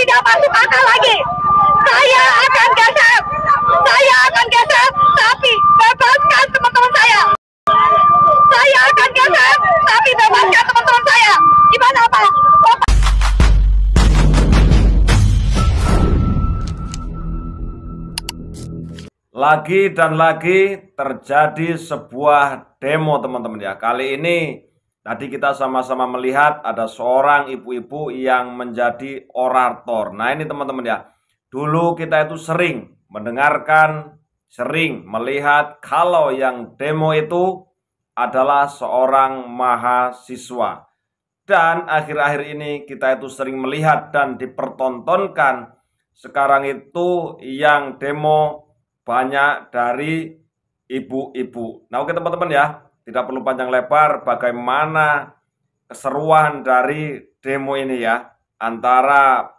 tidak masuk akal lagi. Saya akan geser, tapi bebaskan teman-teman saya. Saya akan geser, tapi bebaskan teman-teman saya. Gimana Pak? Lagi dan lagi terjadi sebuah demo teman-teman ya. Kali ini tadi kita sama-sama melihat ada seorang ibu-ibu yang menjadi orator. Nah ini teman-teman ya, dulu kita itu sering mendengarkan, sering melihat kalau yang demo itu adalah seorang mahasiswa. Dan akhir-akhir ini kita itu sering melihat dan dipertontonkan sekarang itu yang demo banyak dari ibu-ibu. Nah oke teman-teman ya, tidak perlu panjang lebar bagaimana keseruan dari demo ini ya, antara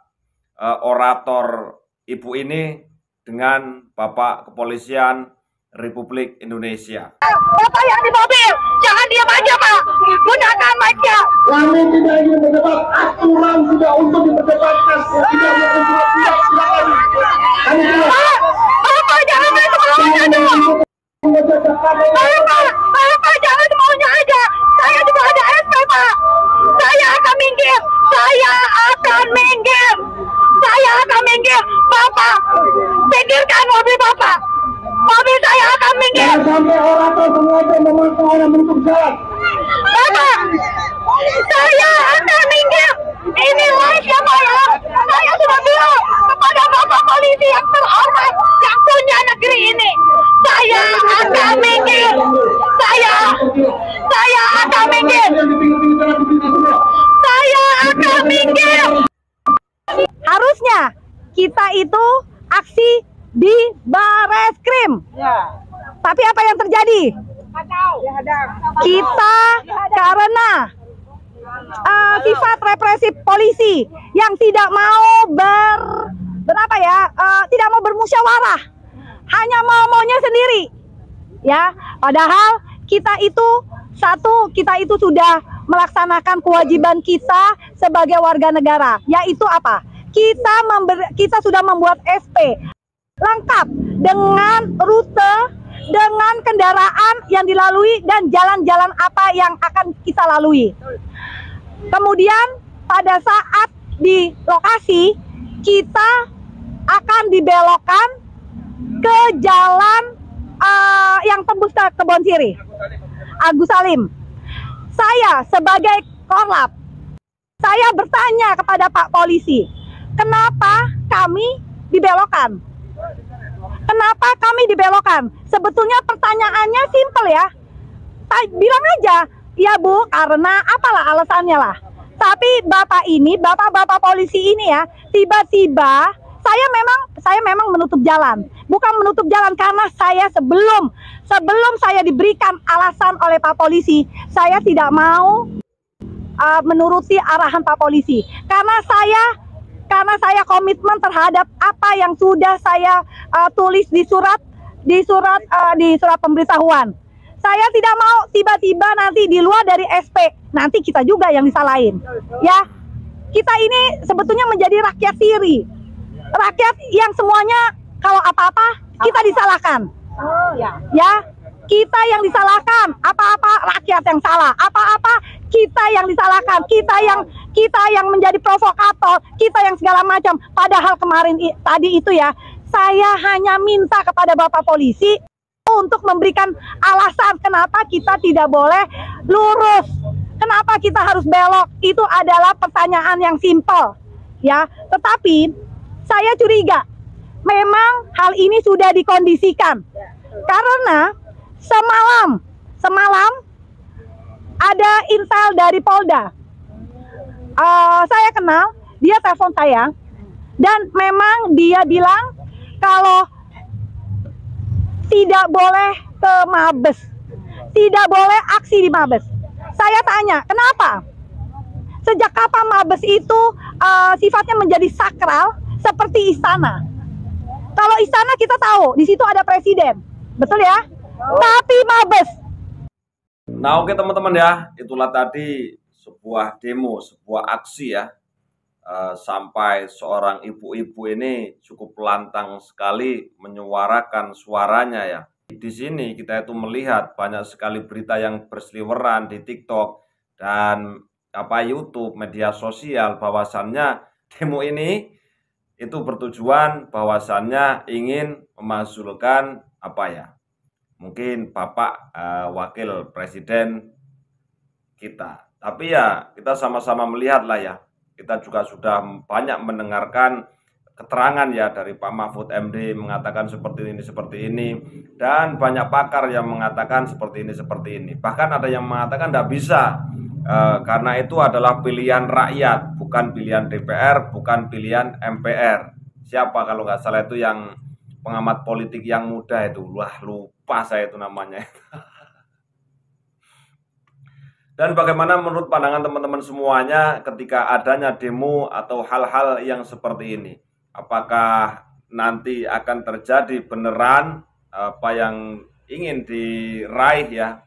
orator ibu ini dengan Bapak Kepolisian Republik Indonesia. Bapak yang di mobil, jangan diam aja Pak, gunakan mic-nya. Kami tidak ingin berdebat, aturan sudah untuk diperdebatkan. Tidak silakan. Kami tidak. Bapak jangan main semaunya dong. Bapak jangan semaunya aja. Saya juga ada SP Pak. Saya akan minggir. Bapak, pikirkan mobil Bapak. Mobil saya akan minggir. Jangan sampai orator sengaja memaksa orang untuk jalan. Bapak, saya akan minggir. Ini live ya Pak ya. Saya sudah bilang kepada Bapak polisi yang terhormat yang punya negeri ini. Saya akan minggir. Saya akan minggir. Saya akan minggir. Harusnya kita itu aksi di Bareskrim. Ya. Tapi apa yang terjadi? Kita karena sifat represif polisi yang tidak mau tidak mau bermusyawarah, hanya maunya sendiri. Ya, padahal kita itu sudah melaksanakan kewajiban kita sebagai warga negara, yaitu apa? Kita sudah membuat SP lengkap dengan rute, dengan kendaraan yang dilalui dan jalan-jalan apa yang akan kita lalui. Kemudian pada saat di lokasi kita akan dibelokkan ke jalan yang tembus ke Kebon Sirih, Agus Salim. Saya sebagai korlap, saya bertanya kepada Pak Polisi, kenapa kami dibelokkan? Kenapa kami dibelokkan? Sebetulnya pertanyaannya simpel ya. Bilang aja, ya Bu, karena apalah alasannya lah. Tapi bapak polisi ini ya, tiba-tiba saya memang menutup jalan. Bukan menutup jalan karena saya sebelum saya diberikan alasan oleh Pak Polisi, saya tidak mau menuruti arahan Pak Polisi. Karena saya komitmen terhadap apa yang sudah saya tulis di surat pemberitahuan. Saya tidak mau tiba-tiba nanti di luar dari SP, nanti kita juga yang disalahin. Ya, kita ini sebetulnya menjadi rakyat tiri, rakyat yang semuanya kalau apa-apa kita disalahkan. Ya, kita yang disalahkan, apa-apa rakyat yang salah, apa-apa kita yang disalahkan, kita yang menjadi provokator, kita yang segala macam. Padahal kemarin tadi itu ya, saya hanya minta kepada Bapak Polisi untuk memberikan alasan kenapa kita tidak boleh lurus, kenapa kita harus belok. Itu adalah pertanyaan yang simpel, ya. Tetapi saya curiga, memang hal ini sudah dikondisikan karena semalam ada intel dari Polda. Saya kenal, dia telepon saya dan memang dia bilang kalau tidak boleh ke Mabes, tidak boleh aksi di Mabes. Saya tanya, kenapa? Sejak kapan Mabes itu sifatnya menjadi sakral seperti istana? Kalau istana kita tahu, di situ ada presiden, betul ya? Tapi Mabes. Nah oke teman-teman ya, itulah tadi sebuah demo, sebuah aksi ya, sampai seorang ibu-ibu ini cukup lantang sekali menyuarakan suaranya ya. Di sini kita itu melihat banyak sekali berita yang berseliweran di TikTok dan YouTube, media sosial, bahwasannya demo ini itu bertujuan bahwasannya ingin memasukkan mungkin Bapak Wakil Presiden kita. Tapi ya kita sama-sama melihat lah ya, kita juga sudah banyak mendengarkan keterangan ya dari Pak Mahfud MD mengatakan seperti ini, dan banyak pakar yang mengatakan seperti ini. Bahkan ada yang mengatakan tidak bisa, karena itu adalah pilihan rakyat, bukan pilihan DPR, bukan pilihan MPR. Siapa kalau nggak salah itu yang pengamat politik yang muda itu, lupa saya itu namanya. Dan bagaimana menurut pandangan teman-teman semuanya ketika adanya demo atau hal-hal yang seperti ini? Apakah nanti akan terjadi beneran apa yang ingin diraih ya?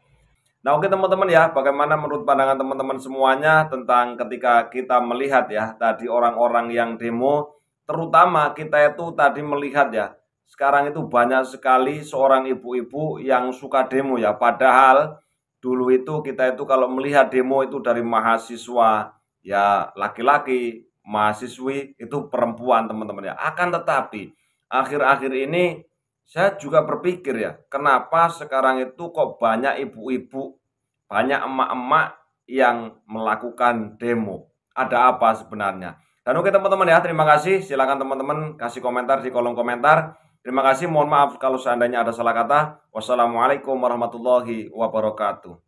Nah oke teman-teman ya, bagaimana menurut pandangan teman-teman semuanya tentang ketika kita melihat ya tadi orang-orang yang demo, terutama kita itu tadi melihat ya, sekarang itu banyak sekali seorang ibu-ibu yang suka demo ya, padahal dulu itu kita itu kalau melihat demo itu dari mahasiswa ya laki-laki, mahasiswi itu perempuan teman-teman ya. Akan tetapi akhir-akhir ini saya juga berpikir ya, kenapa sekarang itu kok banyak ibu-ibu, banyak emak-emak yang melakukan demo? Ada apa sebenarnya? Dan oke teman-teman ya, terima kasih. Silakan teman-teman kasih komentar di kolom komentar. Terima kasih, mohon maaf kalau seandainya ada salah kata. Wassalamualaikum warahmatullahi wabarakatuh.